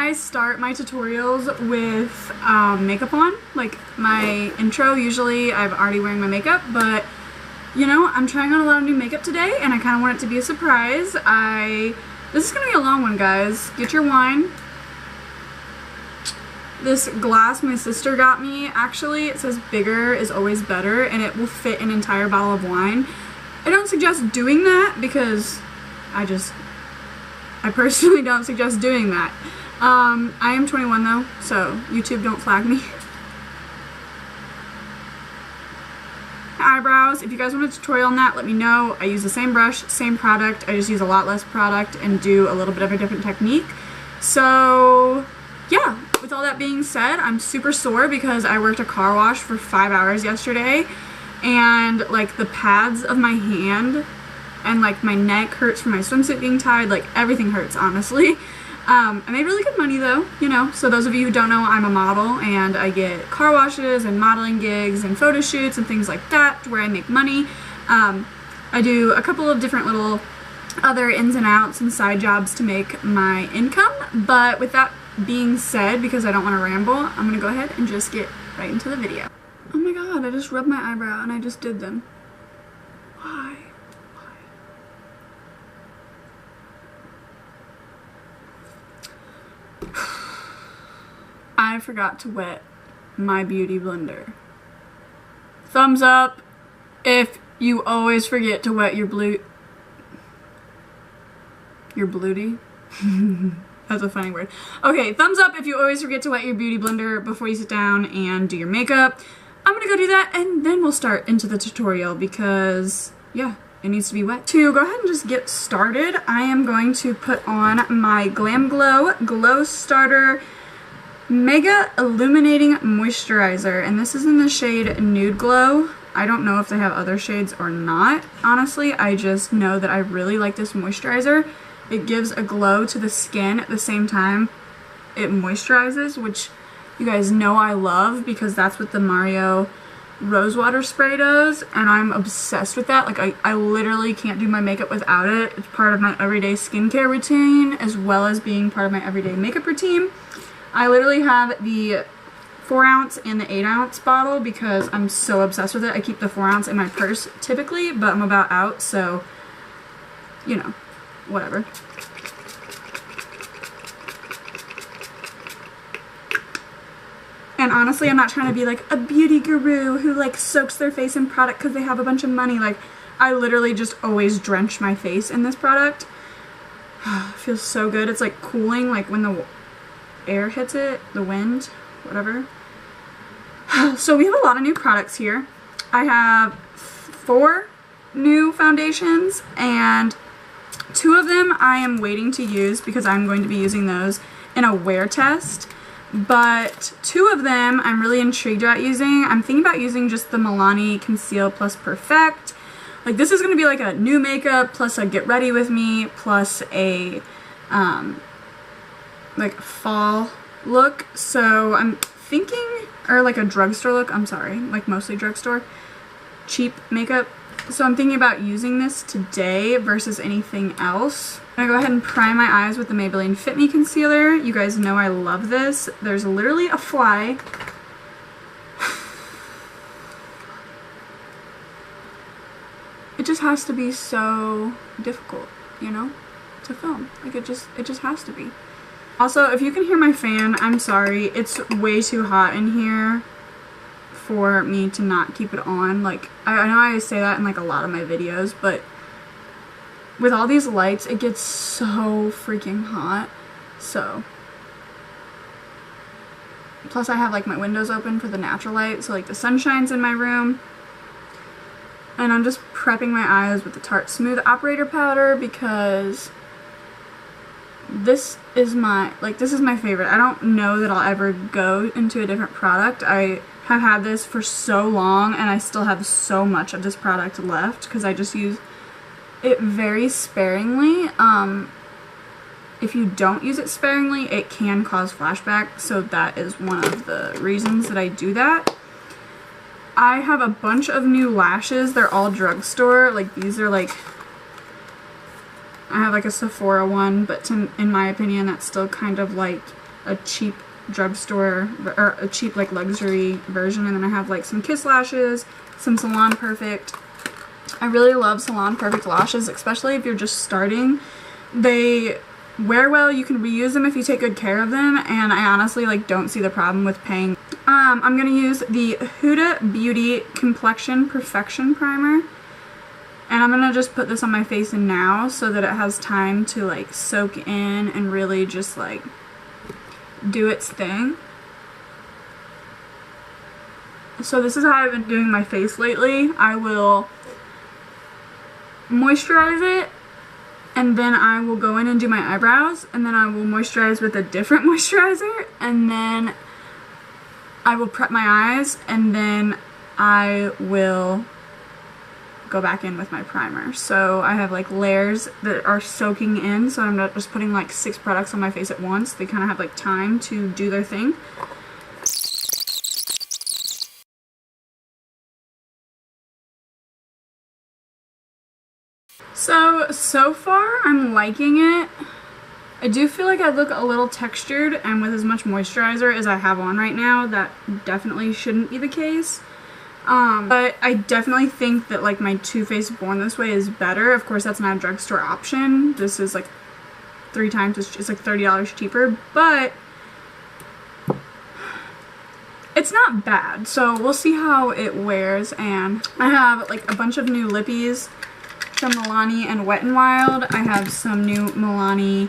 I start my tutorials with makeup on, like my intro. Usually I'm already wearing my makeup, but you know, I'm trying on a lot of new makeup today and I kind of want it to be a surprise. This is gonna be a long one, guys. Get your wine. This glass my sister got me, actually, it says bigger is always better and it will fit an entire bottle of wine. I don't suggest doing that because I personally don't suggest doing that. I am 21 though, so YouTube don't flag me. Eyebrows, if you guys want a tutorial on that, let me know. I use the same brush, same product, I just use a lot less product and do a little bit of a different technique. So yeah, with all that being said, I'm super sore because I worked a car wash for 5 hours yesterday and like the pads of my hand and like my neck hurts from my swimsuit being tied, like everything hurts, honestly. I made really good money though, you know, so those of you who don't know, I'm a model and I get car washes and modeling gigs and photo shoots and things like that where I make money. I do a couple of different little other ins and outs and side jobs to make my income, but with that being said, because I don't want to ramble, I'm gonna go ahead and just get right into the video. Oh my god, I just rubbed my eyebrow and I just did them. Why? I forgot to wet my beauty blender. Thumbs up if you always forget to wet your bluety. That's a funny word. Okay, thumbs up if you always forget to wet your beauty blender before you sit down and do your makeup. I'm gonna go do that and then we'll start into the tutorial because, yeah, it needs to be wet. To go ahead and just get started, I am going to put on my Glam Glow Glow Starter Mega Illuminating Moisturizer, and this is in the shade Nude Glow. I don't know if they have other shades or not, honestly. I just know that I really like this moisturizer. It gives a glow to the skin at the same time it moisturizes, which you guys know I love because that's what the Mario Rosewater Spray does, and I'm obsessed with that. Like, I literally can't do my makeup without it. It's part of my everyday skincare routine as well as being part of my everyday makeup routine. I literally have the 4 ounce and the 8 ounce bottle because I'm so obsessed with it. I keep the 4 ounce in my purse typically, but I'm about out, so, you know, whatever. And honestly, I'm not trying to be like a beauty guru who like soaks their face in product because they have a bunch of money. Like, I literally just always drench my face in this product. It feels so good. It's like cooling, like when the air hits it, the wind, whatever. So we have a lot of new products here. I have 4 new foundations and 2 of them I am waiting to use because I'm going to be using those in a wear test. But 2 of them I'm really intrigued about using. I'm thinking about using just the Milani Conceal Plus Perfect. Like, this is going to be like a new makeup plus a get ready with me plus a like fall look. So I'm thinking, or like a drugstore look, I'm sorry, like mostly drugstore, cheap makeup. So I'm thinking about using this today versus anything else. I'm gonna go ahead and prime my eyes with the Maybelline Fit Me Concealer. You guys know I love this. There's literally a fly. It just has to be so difficult, you know, to film. Like, it just has to be. Also, if you can hear my fan, I'm sorry. It's way too hot in here for me to not keep it on. Like, I know I say that in like a lot of my videos, but with all these lights, it gets so freaking hot. So, plus I have like my windows open for the natural light, so like the sun shines in my room. And I'm just prepping my eyes with the Tarte Smooth Operator Powder because this is my favorite. I don't know that I'll ever go into a different product. I have had this for so long and I still have so much of this product left because I just use it very sparingly. If you don't use it sparingly, it can cause flashback, so that is one of the reasons that I do that. I have a bunch of new lashes. They're all drugstore. Like, these are like, I have like a Sephora one, but in my opinion, that's still kind of like a cheap drugstore, or a cheap like luxury version, and then I have like some Kiss lashes, some Salon Perfect. I really love Salon Perfect lashes, especially if you're just starting. They wear well, you can reuse them if you take good care of them, and I honestly like don't see the problem with paying. I'm gonna use the Huda Beauty Complexion Perfection Primer, and I'm gonna just put this on my face now so that it has time to like soak in and really just like do its thing. So this is how I've been doing my face lately. I will moisturize it, and then I will go in and do my eyebrows, and then I will moisturize with a different moisturizer, and then I will prep my eyes, and then I will go back in with my primer. So I have like layers that are soaking in, so I'm not just putting like 6 products on my face at once. They kind of have like time to do their thing. So far I'm liking it. I do feel like I look a little textured, and with as much moisturizer as I have on right now, that definitely shouldn't be the case. But I definitely think that like my Too Faced Born This Way is better. Of course, that's not a drugstore option. This is like 3 times, it's like $30 cheaper, but it's not bad. So we'll see how it wears. And I have like a bunch of new lippies from Milani and Wet n Wild. I have some new Milani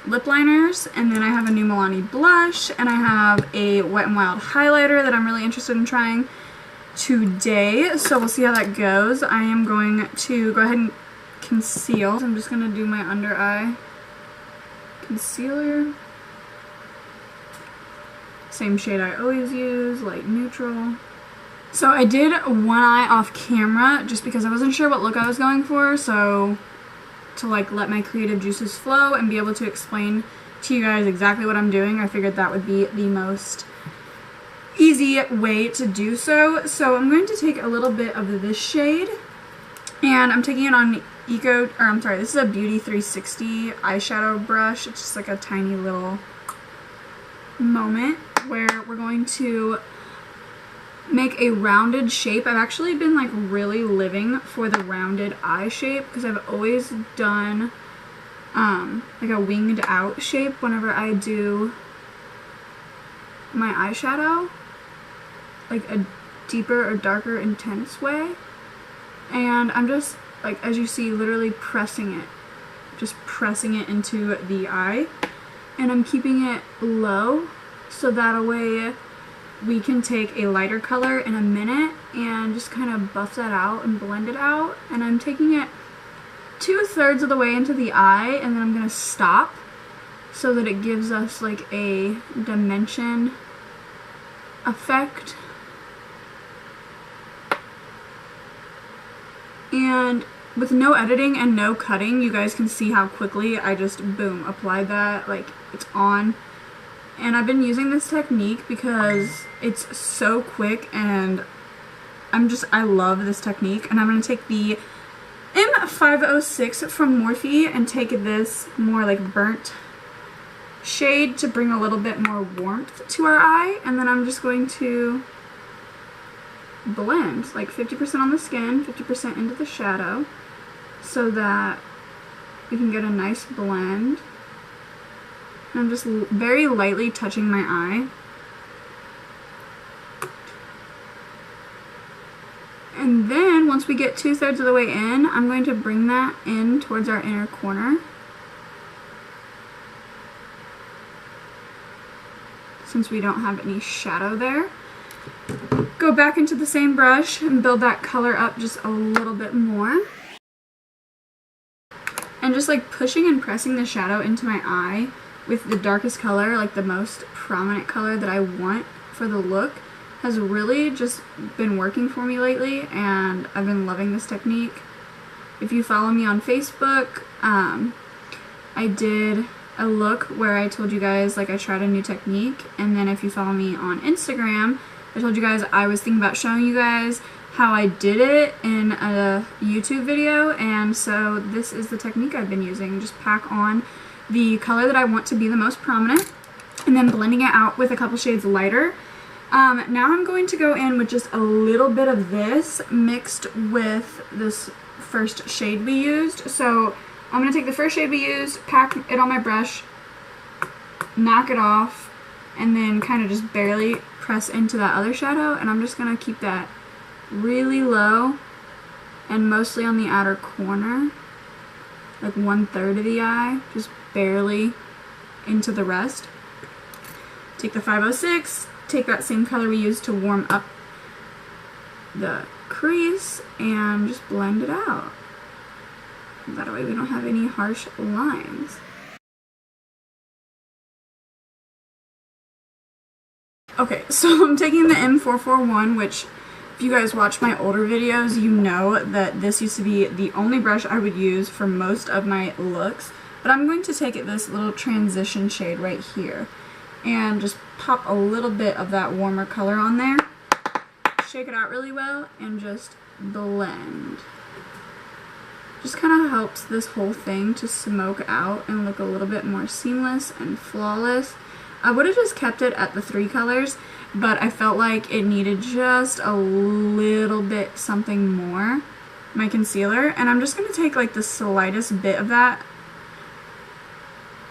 lip liners, and then I have a new Milani blush, and I have a Wet n Wild highlighter that I'm really interested in trying today. So we'll see how that goes. I am going to go ahead and conceal. So I'm just going to do my under eye concealer. Same shade I always use, light neutral. So I did one eye off camera just because I wasn't sure what look I was going for, so to like let my creative juices flow and be able to explain to you guys exactly what I'm doing, I figured that would be the most easy way to do so. So I'm going to take a little bit of this shade, and I'm taking it on this is a Beauty 360 eyeshadow brush. It's just like a tiny little moment where we're going to make a rounded shape. I've actually been like really living for the rounded eye shape because I've always done like a winged out shape whenever I do my eyeshadow, like a deeper or darker intense way. And I'm just like, as you see, literally pressing it into the eye, and I'm keeping it low so that a way we can take a lighter color in a minute and just kind of buff that out and blend it out. And I'm taking it 2/3 of the way into the eye, and then I'm going to stop so that it gives us like a dimension effect. And with no editing and no cutting, you guys can see how quickly I just, boom, applied that. Like, it's on. And I've been using this technique because it's so quick, and I love this technique. And I'm going to take the M506 from Morphe and take this more like burnt shade to bring a little bit more warmth to our eye. And then I'm just going to blend like 50% on the skin, 50% into the shadow, so that we can get a nice blend. And I'm just very lightly touching my eye. And then once we get 2/3 of the way in, I'm going to bring that in towards our inner corner, since we don't have any shadow there. Go back into the same brush and build that color up just a little bit more. And just like pushing and pressing the shadow into my eye with the darkest color, like the most prominent color that I want for the look, has really just been working for me lately, and I've been loving this technique. If you follow me on Facebook, I did a look where I told you guys like I tried a new technique, and then if you follow me on Instagram, I told you guys I was thinking about showing you guys how I did it in a YouTube video. And so this is the technique I've been using. Just pack on the color that I want to be the most prominent, and then blending it out with a couple shades lighter. Now I'm going to go in with just a little bit of this mixed with this first shade we used. So I'm going to take the first shade we used, pack it on my brush, knock it off, and then kind of just barely press into that other shadow, and I'm just going to keep that really low and mostly on the outer corner, like 1/3 of the eye, just barely into the rest. Take the 506, take that same color we used to warm up the crease, and just blend it out. That way we don't have any harsh lines. Okay, so I'm taking the M441, which if you guys watch my older videos, you know that this used to be the only brush I would use for most of my looks. But I'm going to take this little transition shade right here and just pop a little bit of that warmer color on there. Shake it out really well and just blend. Just kind of helps this whole thing to smoke out and look a little bit more seamless and flawless. I would have just kept it at the 3 colors, but I felt like it needed just a little bit something more, my concealer. And I'm just going to take like the slightest bit of that,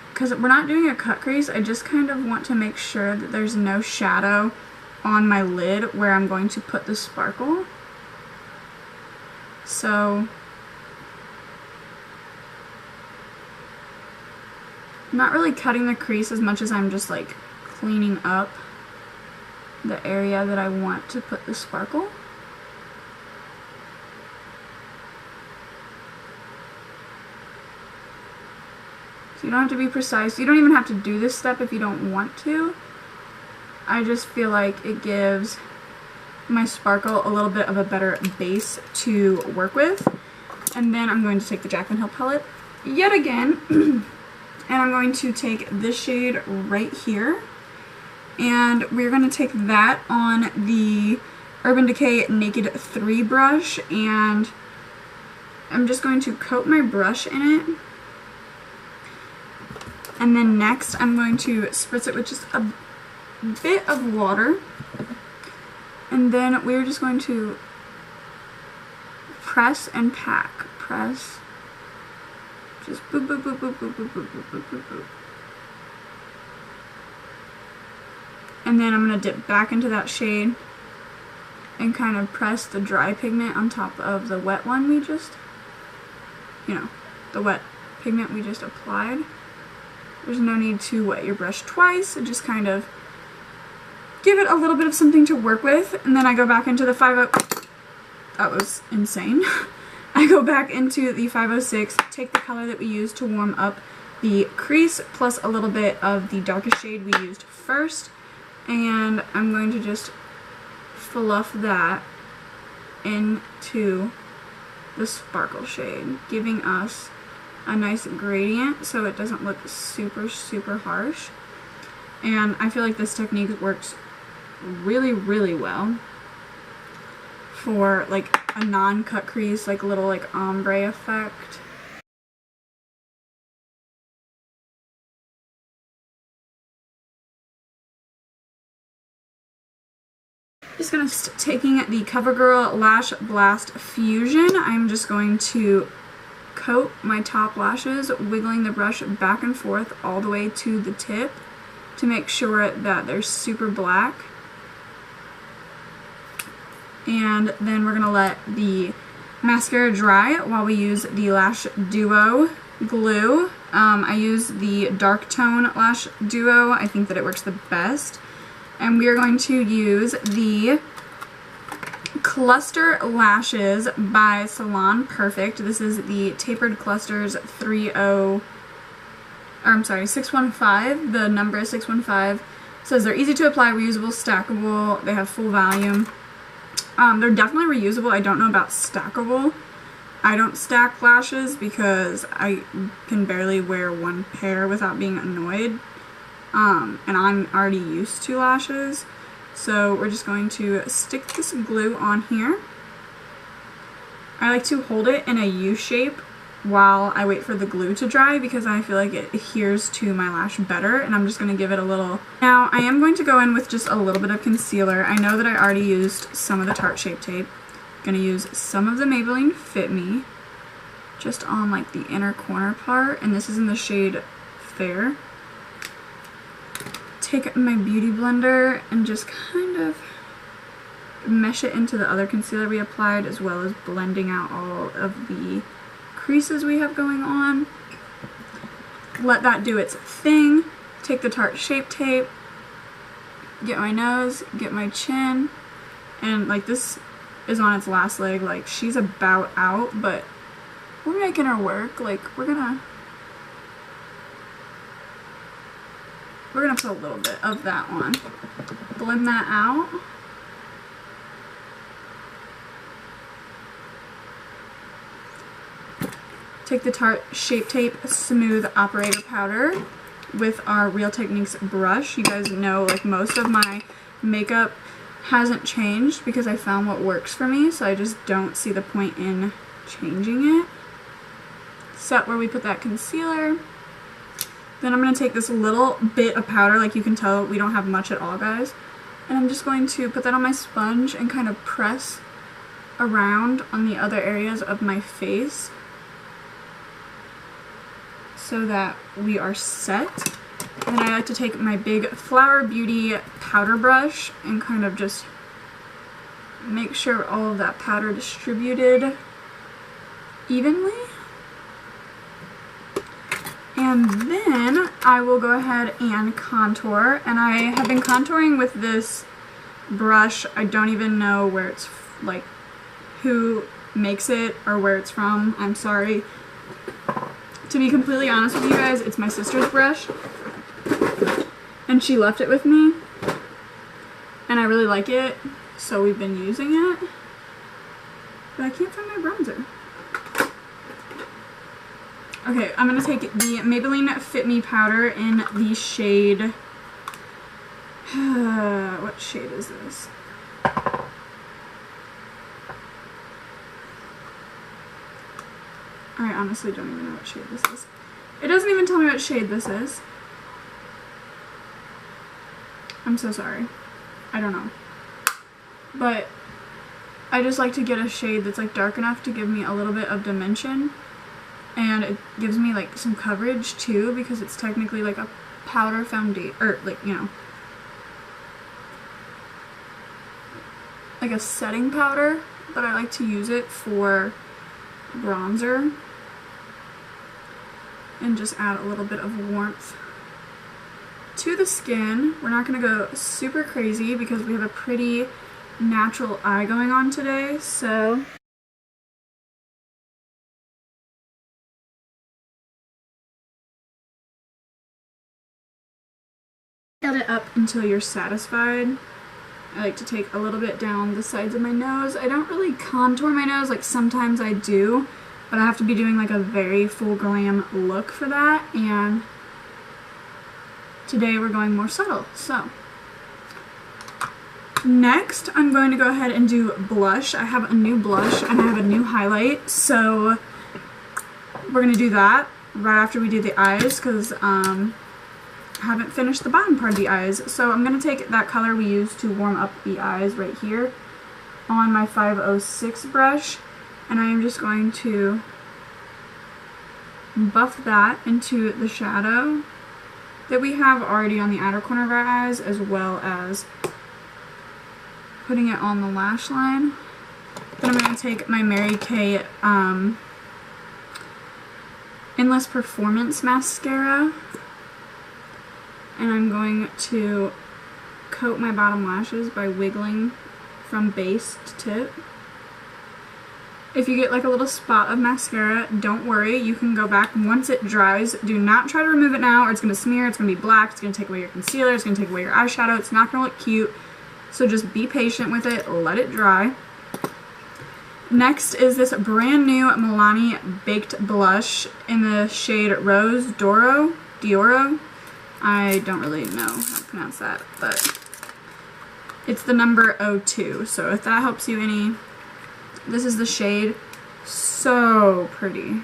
because we're not doing a cut crease. I just kind of want to make sure that there's no shadow on my lid where I'm going to put the sparkle. So I'm not really cutting the crease as much as I'm just like cleaning up the area that I want to put the sparkle. So you don't have to be precise. You don't even have to do this step if you don't want to. I just feel like it gives my sparkle a little bit of a better base to work with. And then I'm going to take the Jaclyn Hill palette yet again. And I'm going to take this shade right here, and we're going to take that on the Urban Decay Naked 3 brush, and I'm just going to coat my brush in it. And then next I'm going to spritz it with just a bit of water, and then we're just going to press and pack. Press. Just boop, boop, boop, boop, boop, boop, boop, boop, boop, boop, boop. And then I'm going to dip back into that shade and kind of press the dry pigment on top of the wet one we just, the wet pigment we just applied. There's no need to wet your brush twice, so just kind of give it a little bit of something to work with. And then I go back into the 50, that was insane. I go back into the 506, take the color that we used to warm up the crease, plus a little bit of the darkest shade we used first, and I'm going to just fluff that into the sparkle shade, giving us a nice gradient so it doesn't look super, super harsh. And I feel like this technique works really, really well for like a non-cut crease, like a little like ombre effect. Just gonna taking the CoverGirl Lash Blast Fusion, I'm just going to coat my top lashes, wiggling the brush back and forth all the way to the tip to make sure that they're super black. And then we're going to let the mascara dry while we use the Lash Duo glue. I use the Dark Tone Lash Duo. I think that it works the best. And we are going to use the Cluster Lashes by Salon Perfect. This is the Tapered Clusters 615. The number is 615. It says they're easy to apply, reusable, stackable. They have full volume. They're definitely reusable. I don't know about stackable. I don't stack lashes because I can barely wear one pair without being annoyed. And I'm already used to lashes. So we're just going to stick this glue on here. I like to hold it in a U shape while I wait for the glue to dry because I feel like it adheres to my lash better, and I'm just going to give it a little. Now I am going to go in with just a little bit of concealer. I know that I already used some of the Tarte Shape Tape. I'm going to use some of the Maybelline Fit Me just on like the inner corner part, and this is in the shade Fair. Take my beauty blender and just kind of mesh it into the other concealer we applied, as well as blending out all of the creases we have going on. Let that do its thing. Take the Tarte Shape Tape, get my nose, get my chin, and like this is on its last leg. Like she's about out, but we're making her work. Like we're gonna put a little bit of that on. Blend that out. Take the Tarte Shape Tape Smooth Operator Powder with our Real Techniques brush. You guys know, like, most of my makeup hasn't changed because I found what works for me, so I just don't see the point in changing it. Set where we put that concealer. Then I'm going to take this little bit of powder, like you can tell we don't have much at all, guys, and I'm just going to put that on my sponge and kind of press around on the other areas of my face so that we are set. And then I like to take my big Flower Beauty powder brush and kind of just make sure all of that powder distributed evenly. And then I will go ahead and contour, and I have been contouring with this brush. I don't even know where it's, like, who makes it or where it's from. I'm sorry. To be completely honest with you guys, it's my sister's brush, and she left it with me, and I really like it, so we've been using it, but I can't find my bronzer. Okay, I'm going to take the Maybelline Fit Me powder in the shade, what shade is this? I honestly don't even know what shade this is. It doesn't even tell me what shade this is. I'm so sorry. I don't know. But I just like to get a shade that's like dark enough to give me a little bit of dimension. And it gives me like some coverage too, because it's technically like a powder foundation, or like, you know, like a setting powder, but I like to use it for bronzer and just add a little bit of warmth to the skin. We're not going to go super crazy because we have a pretty natural eye going on today, so get it up until you're satisfied. I like to take a little bit down the sides of my nose. I don't really contour my nose, like sometimes I do, but I have to be doing like a very full glam look for that, and today we're going more subtle. So next I'm going to go ahead and do blush. I have a new blush and I have a new highlight, so we're going to do that right after we do the eyes, because I haven't finished the bottom part of the eyes. So I'm going to take that color we used to warm up the eyes right here on my 506 brush, and I am just going to buff that into the shadow that we have already on the outer corner of our eyes, as well as putting it on the lash line. Then I'm going to take my Mary Kay Endless Performance Mascara, and I'm going to coat my bottom lashes by wiggling from base to tip. If you get like a little spot of mascara, don't worry, you can go back once it dries. Do not try to remove it now or it's going to smear, it's going to be black, it's going to take away your concealer, it's going to take away your eyeshadow, it's not going to look cute. So just be patient with it, let it dry. Next is this brand new Milani Baked Blush in the shade Rose Dioro. I don't really know how to pronounce that, but it's the number 02, so if that helps you any, this is the shade. So pretty.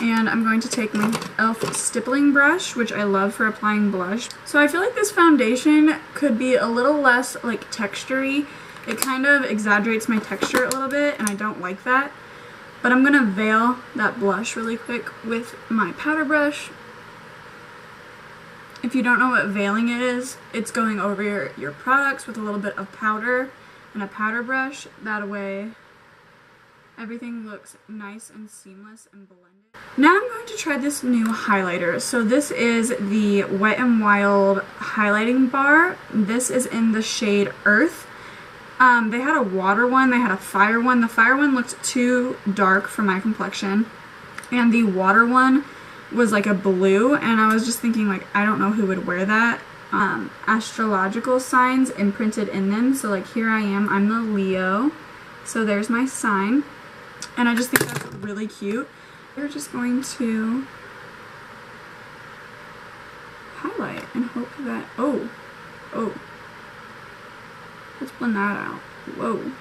And I'm going to take my e.l.f. stippling brush, which I love for applying blush. So I feel like this foundation could be a little less like textury. It kind of exaggerates my texture a little bit, and I don't like that. But I'm gonna veil that blush really quick with my powder brush. If you don't know what veiling is, it's going over your products with a little bit of powder and a powder brush. That way everything looks nice and seamless and blended. Now I'm going to try this new highlighter. So this is the Wet n Wild highlighting bar. This is in the shade Earth. They had a water one, they had a fire one. The fire one looked too dark for my complexion, and the water one was like a blue, and I was just thinking, like, I don't know who would wear that. Astrological signs imprinted in them, so like here I am, I'm the Leo, so there's my sign, and I just think that's really cute. We're just going to highlight and hope that, oh, let's blend that out. Whoa.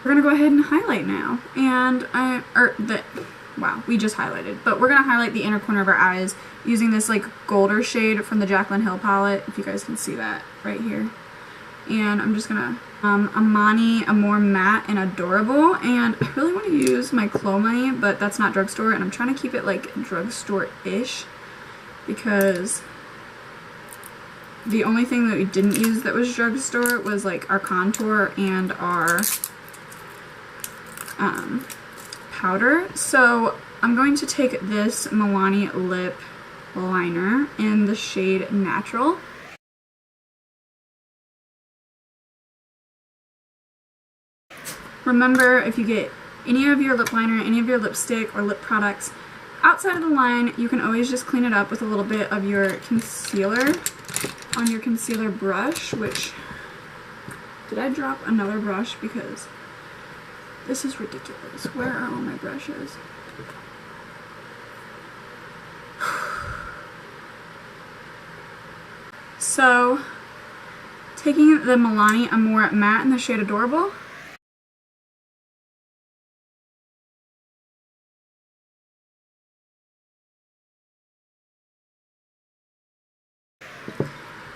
We're gonna go ahead and highlight now, and wow, we just highlighted, but we're gonna highlight the inner corner of our eyes using this like golder shade from the Jaclyn Hill palette, if you guys can see that right here. And I'm just gonna Amani Amore Matte and Adorable, and I really want to use my Clo Money, but that's not Drugstore, and I'm trying to keep it like Drugstore-ish because the only thing that we didn't use that was Drugstore was like our contour and our powder. So I'm going to take this Milani lip liner in the shade Natural. Remember, if you get any of your lip liner, any of your lipstick or lip products outside of the line, you can always just clean it up with a little bit of your concealer on your concealer brush, which, did I drop another brush? Because this is ridiculous. Where are all my brushes? So, taking the Milani Amore Matte in the shade Adorable,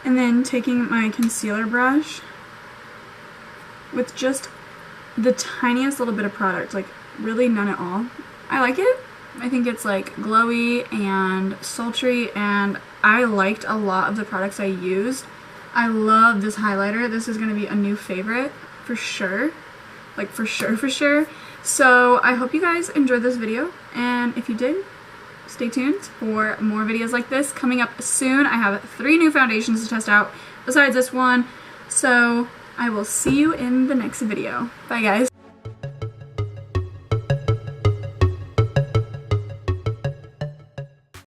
and then taking my concealer brush with just the tiniest little bit of product, like really none at all. I like it. I think it's like glowy and sultry, and I liked a lot of the products I used. I love this highlighter. This is going to be a new favorite for sure. Like for sure. So I hope you guys enjoyed this video, and if you did, stay tuned for more videos like this coming up soon. I have 3 new foundations to test out besides this one, so I will see you in the next video. Bye guys.